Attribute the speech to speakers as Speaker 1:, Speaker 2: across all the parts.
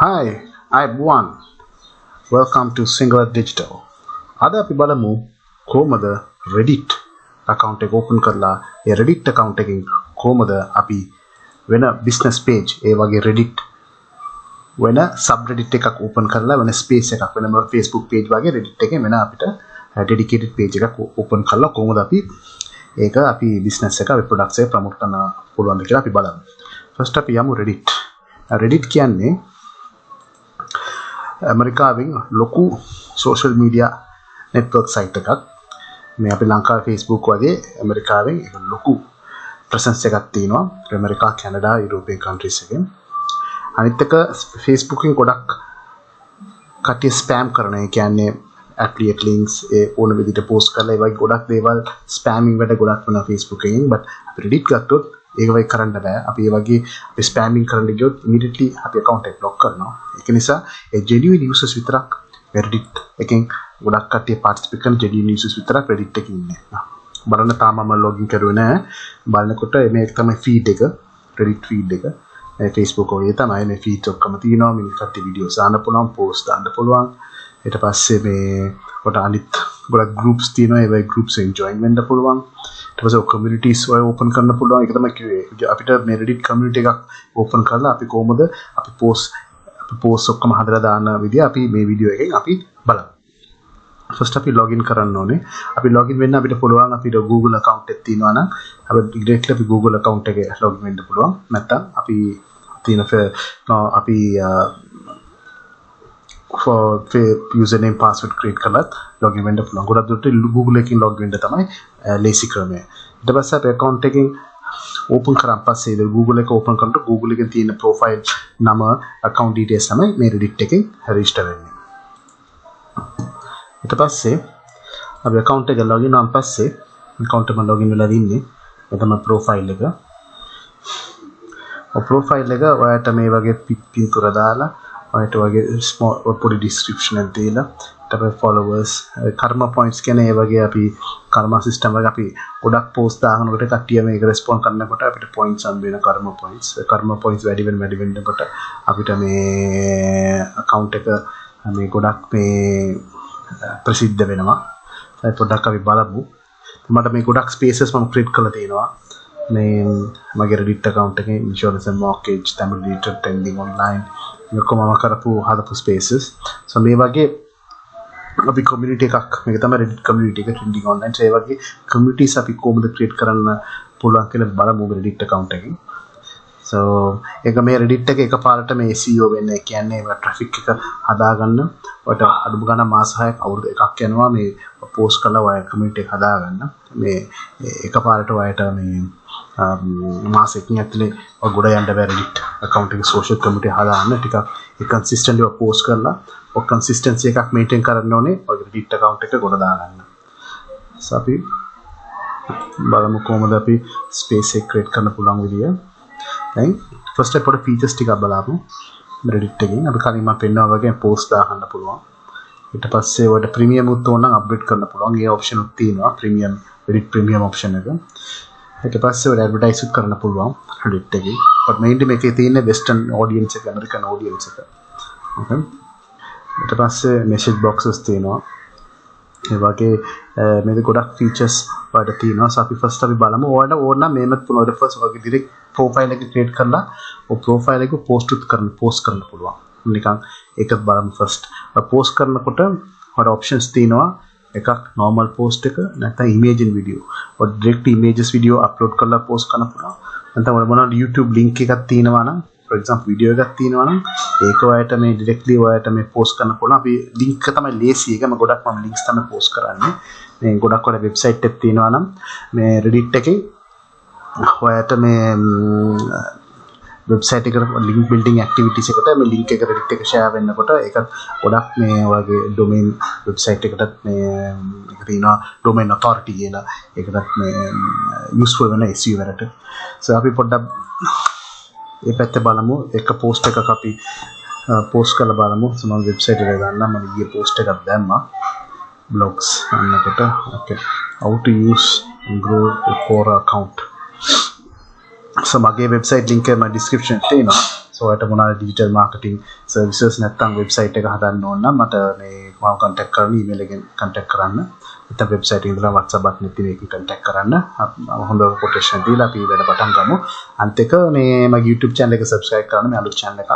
Speaker 1: Hi, I'm Juan. Welcome to Sinhala Digital. අද අපි බලමු කොහොමද Reddit account එක open කරලා ඒ Reddit account එකෙන් කොහොමද අපි වෙන business page ඒ වගේ Reddit වෙන subreddit එකක් open කරලා වෙන space එකක් වෙනම Facebook page වගේ Reddit එකේ වෙන අපිට dedicated page එකක් open කරලා කොහොමද අපි ඒක අපි business එක අපි products එක promote කරන්න පුළුවන්ද කියලා අපි බලමු. First අපි යමු Reddit. Reddit කියන්නේ ඇමරිකාවෙන් ලොකු social media network site එකක්. මේ අපි ලංකාවේ Facebook වගේ ඇමරිකාවෙන් ඒක ලොකු presence එකක් තියෙනවා. ඇමරිකා, කැනඩා, යුරෝපියන් countries එකෙන්. අනිත් එක Facebook එකෙන් ගොඩක් කට්ටිය spam කරන. ඒ කියන්නේ affiliate links ඒ ඕන විදිහට post කරලා ඒ වගේ ගොඩක් දේවල් spamming වැඩ ගොඩක් වෙනවා Facebook එකෙන්. but අපි Reddit ගත්තොත් ඒක වෙයි කරන්න බෑ. අපි ඒ වගේ අපි spamming කරන්න ගියොත් immediately අපි account එක block කරනවා. ඒක නිසා ඒ genuine users විතරක් Reddit එකෙන් ගොඩක් කට්ටිය participate කරන genuine users විතරක් Reddit එකේ ඉන්නේ. බලන්න තාම මම login කරුවේ නැහැ. බලනකොට මේක තමයි feed එක. Reddit feed එක. මේ Facebook වගේ තමයි මේ feed ඔක්කොම තියෙනවා. මිනිත් කට්ටිය videos දාන්න පුළුවන්, post දාන්න පුළුවන්. ඊට පස්සේ මේ කොට අනිත් ගොඩක් groups තියෙනවා. ඒ වගේ groups එකෙන් join වෙන්න පුළුවන්. ඊට පස්සේ communities වල open කරන්න පුළුවන්. ඒක තමයි කිව්වේ. අපිට මේ Reddit community එකක් open කරලා අපි කොහොමද අපි post ඔක්කොම හදලා දාන විදිය අපි මේ වීඩියෝ එකෙන් අපි බලමු. first අපි login කරන්න ඕනේ. අපි login වෙන්න අපිට පුළුවන් අපිට Google account එකක් තියෙනවා නම් අපි directly අපි Google account එකේ login වෙන්න පුළුවන්. නැත්නම් අපි තියෙන අපි for username password create කරලා login වෙන්න පුළුවන්. ගොඩක් දුරට Google එකකින් login වෙන්න තමයි lazy ක්‍රමය. ඊට පස්සේ අපි account එකකින් open කරන් පස්සේ Google එක open කරනකොට Google එකේ තියෙන profile නම account details තමයි මේ Reddit එකෙන් register වෙන්නේ. ඊට පස්සේ අපි account එක login වුණාන් පස්සේ account එක login වෙලා ඉන්නේ. මේ තමයි profile එක. ඔය profile එක ඔයාලට මේ වගේ පින්තූර දාලා ඔයාලට වගේ small පොඩි description එකක් දීලා ඊට followers karma points කියන්නේ ඒ වගේ අපි karma system එක අපි ගොඩක් post දානකොට කට්ටිය මේක respond කරනකොට අපිට points හම්බ වෙන karma points වැඩි වෙනකොට අපිට මේ account එක මේ ගොඩක් මේ ප්‍රසිද්ධ වෙනවා. ඒ පොඩ්ඩක් අපි බලමු. මට මේ ගොඩක් spaces මම create කරලා තියෙනවා. මේ මගේ Reddit account එකේ insurance and mortgage, Tamil related trending online මේක මම කරපු හදපු spaces. so මේ වගේ අපි community එකක් මේක තමයි Reddit community එක trending online. so ඒ වගේ communities අපි කොහොමද create කරන්න පුළුවන් කියලා බලමු Reddit account එකෙන්. so ඒක මේ Reddit එක එකපාරට මේ SEO වෙන්නේ කියන්නේ traffic එක හදාගන්න ඔයාලට අඩුම ගාන මාස 6ක් අවුරුදු එකක් යනවා මේ post කරලා ඔයාලා community එක හදාගන්න. මේ එකපාරට ඔයාලට මේ මාසෙකින් ඇතුලේ ඔය ගොඩ යන්න බැරි Reddit account එකේ social community හදාගන්න ටිකක් ඒ consistently post කරලා ඔය consistency එකක් maintain කරන්න ඕනේ ඔය Reddit account එක ගොඩ දාගන්න. so අපි බලමු කොහොමද අපි space එක create කරන්න පුළුවන් විදිය. දැන් first අපේ features ටික බලමු. Reddit එකෙන් අපි කලින් මම පෙන්නනවා වගේ post දාගන්න පුළුවන්. ඊට පස්සේ ඔයාලට premium උත් ඕන නම් upgrade කරන්න පුළුවන්. ඒ option උත් තියෙනවා premium Reddit premium option එක. ඊට පස්සේ ඔයාලට advertise උත් කරන්න පුළුවන් Reddit එකේ. but mainly මේකේ තියෙන western audience එක American audience එක. okay. ඊට පස්සේ message boxes තියෙනවා. ඒ වගේ මේක ගොඩක් features වලට තියෙනවා. so අපි first අපි බලමු ඔයාලට ඕන නම් මේවත් පුළුවන්. first ඔයගේ direct profile එක create කරලා ඔය profile එක post කරන්න පුළුවන්. නිකන් ඒකත් බලමු first. post කරනකොට ඔයාලට options තියෙනවා. එකක් normal post එක නැත්නම් image and video. ඔය direct images video upload කරලා post කරන්න පුළුවන්. නැත්නම් ඔයාලා මොනවාද YouTube link එකක් තියෙනවා නම් for example video එකක් තියෙනවා නම් ඒක ඔයාලට මේ directly ඔයාලට මේ post කරන්න පුළුවන්. අපි link එක තමයි lazy එක. මම ගොඩක් links තමයි post කරන්නේ. මේ ගොඩක් ඔයාලා website එකක් තියෙනවා නම් මේ Reddit එකේ ඔයාලට මේ website එකට link building activities එකට මේ link එක Reddit එක share වෙන්නකොට ඒකත් ගොඩක් මේ වගේ domain website එකටත් මේ එක තියෙනවා domain authority කියලා. ඒකටත් මේ useful වෙන SEO වලට. so අපි පොඩ්ඩක් මේ පැත්තේ බලමු. එක post එකක් අපි post කරලා බලමු. so මම website එකට ගන්නම්. මම ඊයේ post එකක් දැම්මා. blogs අන්නකට okay how to use and grow a core account. so මගේ website link එක මම description එකේ තියෙනවා. so so ඔයාලට මොනවාද digital marketing services නැත්නම් website එක හදන්න ඕන නම් මට මේ මම contact කරන්න email එකෙන් contact කරන්න. නැත්නම් website එකේ ඉඳලා WhatsApp button එකේ මේකෙන් contact කරන්න. හොඳ quotation දීලා අපි වැඩ පටන් ගමු. අන්ත එක මේ මගේ YouTube channel එක subscribe කරන්න මේ අලුත් channel එකක්.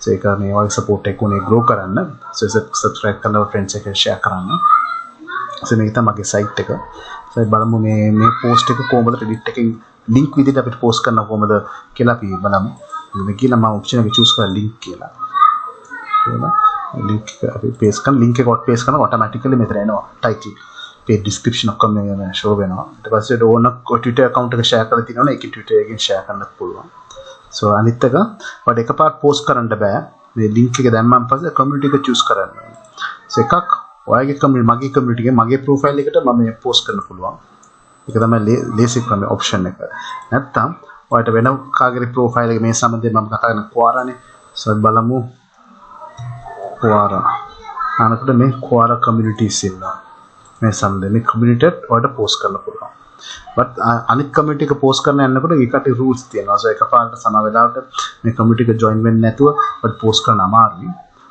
Speaker 1: so ඒක මේ වගේ support එකක් උනේ grow කරන්න. so subscribe කරලා friends එක share කරන්න. so මේක තමයි මගේ site එක. so බලමු මේ post එක කොහොමද edit එකෙන් link විදිහට අපිට post කරන්න කොහොමද කියලා අපි බලමු. මේ කියලා මම option එක choose කරලා link කියලා. link එක අපි paste කරන link එක paste කරන automatically මෙතන එනවා title page description ඔක්කොම මේ show වෙනවා. ඊට පස්සේ ඕන Twitter account එක share කරලා තියෙනවනේ ඒකේ Twitter එකෙන් share කරන්නත් පුළුවන්. so අනිත් එක ඔයාලට එකපාරට post කරන්න බෑ. මේ link එක දැම්මන් පස්සේ community එක choose කරන්න ඕනේ. so එකක් ඔයාගේ community මගේ community එකේ මගේ profile එකට මම මේ post කරන්න පුළුවන්. ඒක තමයි ලේසි ක්‍රමයේ option එක. නැත්තම් ඔයාලට වෙන කාගේ profile එක මේ සම්බන්ධයෙන් මම කතා කරන Quora-නේ. so බලමු Quora. අනකට මේ Quora communities ඉන්නවා. මේ සම්බන්ධයෙන් මේ community එකට ඔයාලට post කරන්න පුළුවන්. but අනිත් community එක post කරන්න යනකොට ඒකට rules තියෙනවා. so එකපාරට සම වෙලාවට මේ community එක join වෙන්නේ නැතුව but post කරන්න අමාරුයි.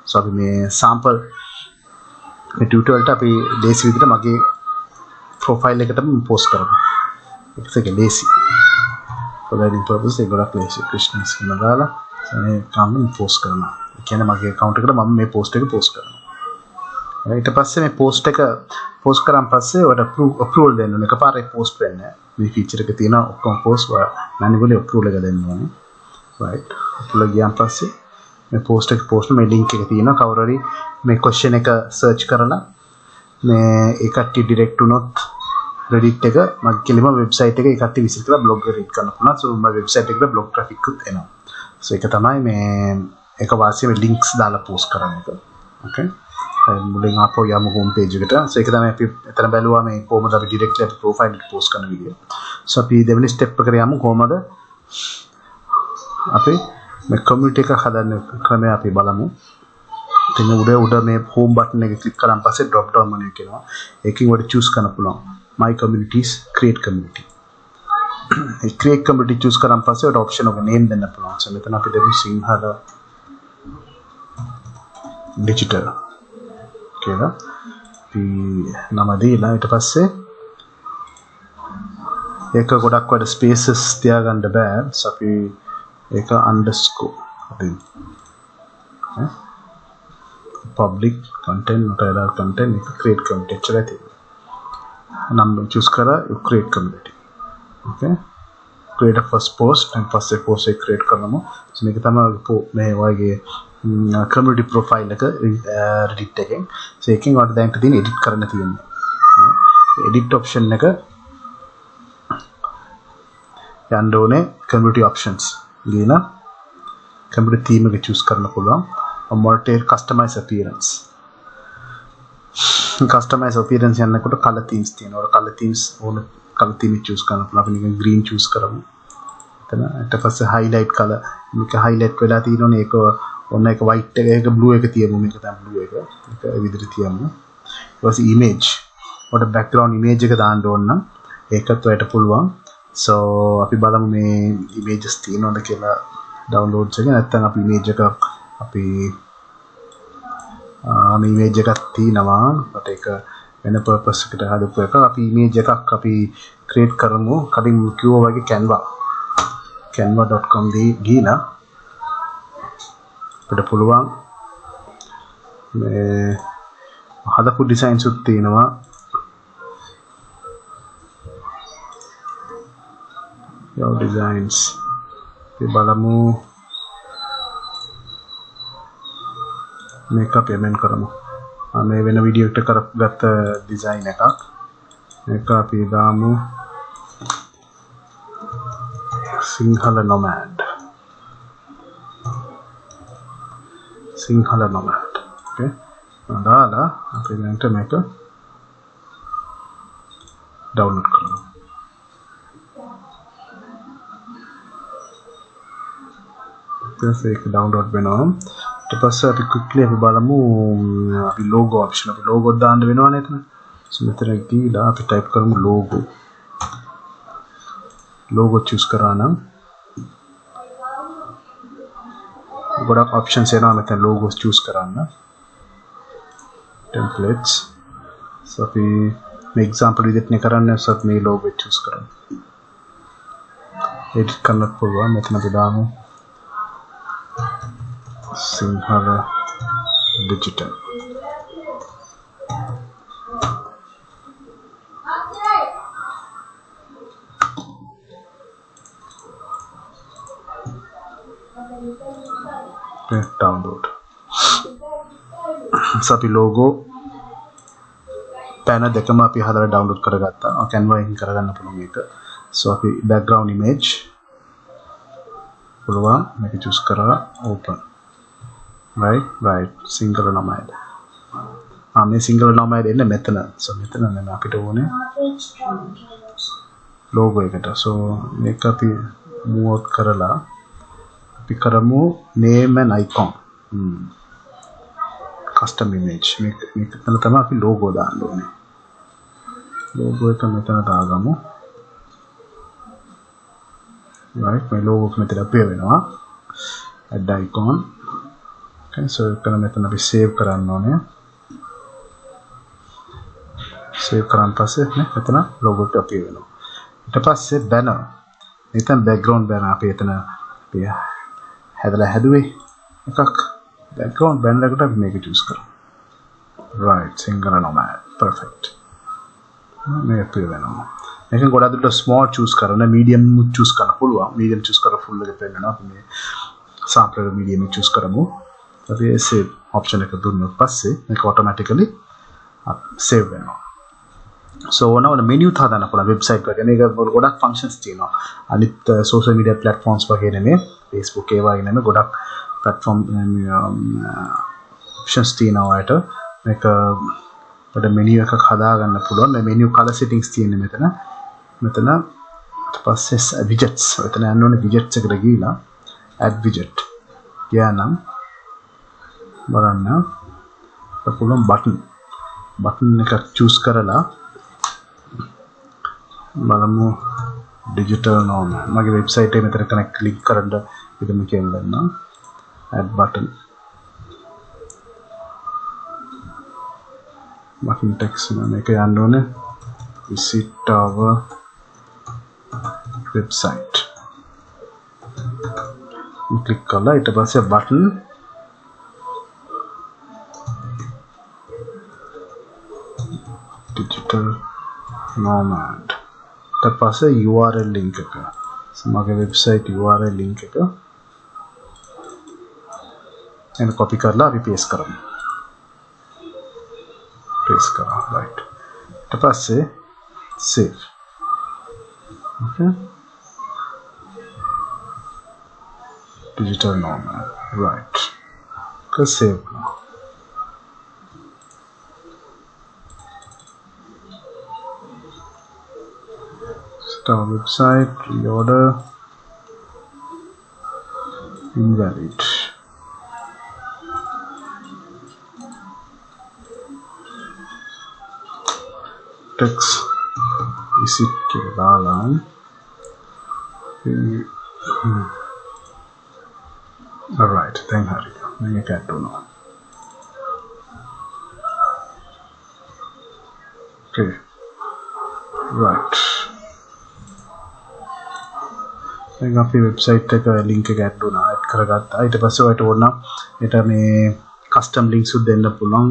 Speaker 1: so අපි මේ sample මේ tutorial එකට අපි ලේසි විදිහට මගේ profile එකටම post කරමු. ඒක ලේසි. for learning purpose ඒක ගොඩක් ලේසි. ක්‍රිෂ්ණ කියන දාලා මේ කම්ම post කරනවා. ඒ කියන්නේ මගේ account එකට මම මේ post එක post කරනවා. ඊට පස්සේ මේ post එක post කරාන් පස්සේ ඔයාලට approval දෙන්න ඕනේ. එකපාරේ post වෙන්නේ නැහැ. මේ feature එක තියෙන ඔක්කොම post manually approval එක දෙන්න ඕනේ. right. approval ගියාන් පස්සේ මේ post එක මේ link එක තියෙනවා. කවුරු හරි මේ question එක search කරලා මේ ඒකට direct වුණොත් Reddit එක මගේ කෙලිම website එක ඒකට visit කරලා blog එක read කරන්න පුළුවන්. so මගේ website එකට blog traffic උත් එනවා. so ඒක තමයි මේ එක වාසියේ links දාලා post කරන එක. okay. මුලින් ආපහු යමු home page එකට. so ඒක තමයි අපි එතන බැලුවා මේ කොහොමද අපි directly අපේ profile එකට post කරන විදිය. so අපි දෙවෙනි step එකට යමු කොහොමද අපි මේ community එක හදන්න ක්‍රමය අපි බලමු. ඉතින් උඩ මේ home button එක click කරාන් පස්සේ drop down menu එක එනවා. ඒකෙන් ඔයාලට choose කරන්න පුළුවන් my communities create community. A create community choose කරාන් පස්සේ ඔයාලට option එක name දෙන්න පුළුවන්. so මෙතන අපි දෙමු Sinhala digital කියලා. අපි නම දීලා ඊට පස්සේ ඒක ගොඩක් වල spaces තියාගන්න බෑ. so අපි ඒක underscore අපි public content not allowed content එක create community එච්චරයි තියෙන්නේ. නම් choose කරලා create community. okay. create a first post and පස්සේ post එක create කරනමු. so මේක තමයි මේ වගේ community profile එක Reddit එකෙන්. so එකෙන් ඔයාලට දැන් තියෙන edit කරන්න තියෙනවා. edit option එක යන්න ඕනේ community options. ගිහලා community theme එක choose කරන්න පුළුවන්. මොකටද customize appearance. customize appearance යනකොට color themes තියෙනවා. color themes ඕන color theme choose කරන්න පුළුවන්. අපි නිකන් green choose කරමු. එතන ඊට පස්සේ highlight color මේක highlight වෙලා තියෙනෝනේ ඒක ඔන්න එක white එක ඒක blue එක තියමු. මේක තමයි blue එක. ඒක විදිහට තියමු. ඊට පස්සේ image. ඔයාලට background image එක දාන්න ඕන නම් ඒකත් ඔයාලට පුළුවන්. so අපි බලමු මේ images තියෙනවද කියලා downloads එක. නැත්නම් අපි image එක අපි මේ image එකක් තියෙනවා. but ඒක වෙන purpose එකට හදපු එක. අපි image එකක් අපි create කරමු. කලින් කිව්වා වගේ canva.com ගිහලා අපිට පුළුවන් මේ හදපු designs උත් තියෙනවා. your designs අපි බලමු මේක payment කරමු. මේ වෙන වීඩියෝ එකට කරගත්ත design එකක්. මේක අපි දාමු Sinhala nomad. Sinhala nomad. okay. දාලා අපි දැන්ට මේක download කරමු. ඒක download වෙනවා. ඊට පස්සේ අපි quickly අපි බලමු අපි logo option අපි logo දාන්න වෙනවනේ එතන. so මෙතන ගිහලා අපි type කරමු logo choose කරා නම් ගොඩක් options එනවා මෙතන logos choose කරන්න templates so අපි මේ example විදිහට නේ කරන්නේ so මේ logo choose කරමු edit කරන්න පුළුවන් මෙතන අපි දාමු Sinhala digital download so අපි logo panel දෙකම අපි හදලා download කරගත්තා Canva එකෙන් කරගන්න පුළුවන් මේක so අපි background image පුළුවන් මේක choose කරලා open right single nomad මේ single nomad එන්නේ මෙතන so මෙතන නෙමෙයි අපිට ඕනේ logo එකට so මේක අපි move out කරලා අපි කරමු name and icon custom image මේක තමයි අපි logo දාන්න ඕනේ logo එක මෙතන දාගමු right මේ logo එක මෙතන appear වෙනවා add icon okay so ඒක මෙතන අපි save කරන්න ඕනේ save කරන් පස්සේ මෙතන logo එක appear වෙනවා ඊට පස්සේ banner මෙතන background banner අපි එතන අපි හැදලා හැදුවේ එකක් background banner එකට අපි මේක choose කරමු right Sinhala nomad perfect මේක appear වෙනවා මේකෙන් ගොඩක් දුරට small choose කරන්න medium choose කරන්න පුළුවන් medium choose කරලා full එක පෙන්නනවා අපි මේ sample medium choose කරමු අපි save option එක දුන්නොත් පස්සේ මේක automatically save වෙනවා so ඕන menu හදාන්න පුළුවන් website වගේ මේක ගොඩක් functions තියෙනවා අනිත් social media platforms වගේ නෙමෙයි Facebook ඒ වගේ නෙමෙයි ගොඩක් platform options තියෙනවා ඒට මේක පොඩ menu එකක් හදාගන්න පුළුවන් මේ menu color settings තියෙන්නේ මෙතන ඊට පස්සේ widgets මෙතන යන්න ඕනේ widgets එකට ගිහිලා add widget ගියානම් බලන්න පුළුවන් button එකක් choose කරලා බලමු digital nomad මගේ website එකේ මෙතන connect click කරන්න ඉතින් මම කියන්නම් add button text මේක යන්න ඕනේ visit our website click කරලා ඊට පස්සේ button digital nomad ඊට පස්සේ URL link එක මගේ website URL link එක එන copy කරලා අපි paste කරමු paste කරා right ඊට පස්සේ save okay digital nomad right save now our website reorder invalid text visit Kerala all right thank you I can't do now okay right දැන් අපි වෙබ්සයිට් එක link එක add වුණා add කරගත්තා ඊට පස්සේ ඔයාලට ඕන නම් ඒට මේ custom links උත් දෙන්න පුළුවන්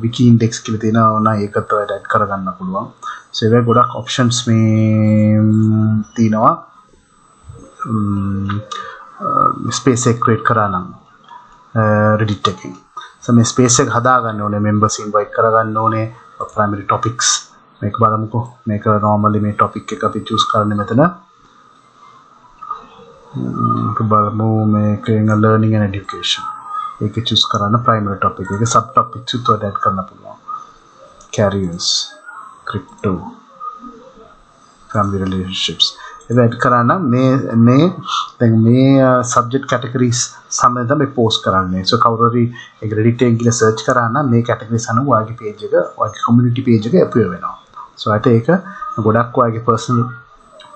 Speaker 1: wiki index කියලා තියෙනවා ඕන ඒකත් ඔයාලට add කරගන්න පුළුවන් so ඒ වගේ ගොඩක් options මේ තියෙනවා space එක create කරා නම් Reddit එකකින් so මේ space එක හදා ගන්න ඕනේ members invite කරගන්න ඕනේ primary topics මේක බලමුකෝ මේක normally මේ topic එක අපි choose කරන්නේ මෙතන බලමු මේකෙන් learning and education ඒක choose කරන්න primary topic එක sub topics උත් add කරන්න පුළුවන් careers crypto family relationships ඒක add කරන්න මේ දැන් මේ subject categories සමග තමයි post කරන්නේ so කවුරු හරි ඒක Reddit එකෙන් ගිහලා search කරා නම් මේ categories අනුව ඔයාගේ page එක ඔයාගේ community page එක appear වෙනවා so ඒක ගොඩක් ඔයාගේ personal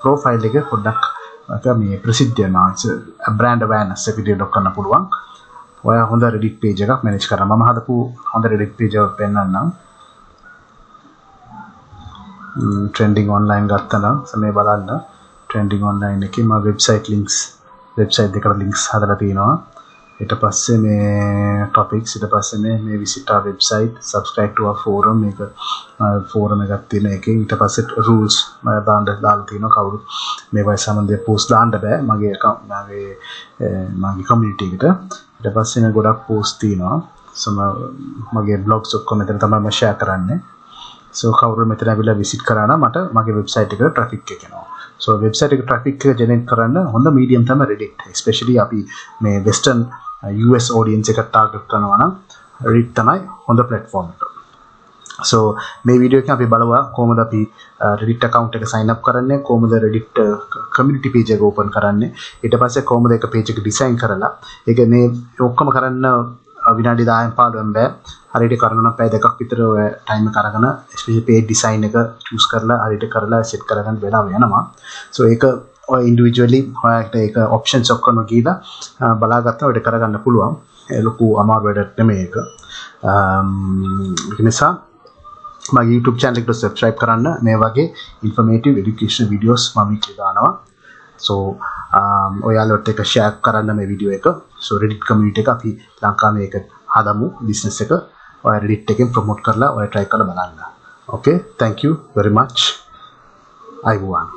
Speaker 1: profile එක පොඩ්ඩක් මේ ප්‍රසිද්ධ වෙනවා brand awareness එක develop කරන්න පුළුවන් ඔයා හොඳ Reddit page එකක් manage කරන්න. මම හදපු හොඳ Reddit page එකක් පෙන්නන්නම්. trending online ගත්තා නම් මේ බලන්න trending online එකේ මම website දෙකට links හදලා තියෙනවා. ඊට පස්සේ මේ topics ඊට පස්සේ මේ visit our website, subscribe to our forum මේක forum එකක් තියෙන එකේ ඊට පස්සේ rules මම දාලා තියෙනවා කවුරු මේවා සම්බන්ධව post දාන්න බෑ මගේ community එකට. ඊට පස්සේ මේ ගොඩක් post තියෙනවා. මගේ blogs ඔක්කොම මෙතන තමයි මම share කරන්නේ. So කවුරු මෙතන ඇවිල්ලා visit කරා නම් මට මගේ website එකට traffic එක එනවා. So website එක traffic එක generate කරන්න හොඳ medium තමයි Reddit. Especially අපි මේ western US audience එකට target කරනවා නම් Reddit තමයි හොඳ platform එක. So මේ වීඩියෝ එකෙන් අපි බලවා කොහොමද අපි Reddit account එක sign up කරන්නේ, කොහොමද Reddit community page එක open කරන්නේ, ඊට පස්සේ කොහොමද එක page එක design කරලා ඒක මේ ඔක්කොම කරන්න විනාඩි 10න් 15න් බෑ. හරියට කරනවා නම් පැය දෙකක් විතර ඔය ටයිම් එක අරගෙන ස්පෙෂල් page design එක choose කරලා හරියට කරලා set කරගන්න වෙලාව යනවා. So ඒක ඔය individually ඔයාලට ඒක options ඔක්කොම ගිහලා බලාගත්තා ඔය කරගන්න පුළුවන්. ඒ ලොකු අමාරු වැඩක් නෙමෙයි ඒක. ඒ නිසා මගේ YouTube channel එකට subscribe කරන්න. මේ වගේ informative education videos මම weekly දානවා. So ඔයාලට ඒක share කරන්න මේ වීඩියෝ එක. So Reddit community එක අපි ලංකාවේ ඒක හදමු business එක. ඔය Reddit එකෙන් promote කරලා ඔය try කරලා බලන්න. Okay, thank you very much. I won.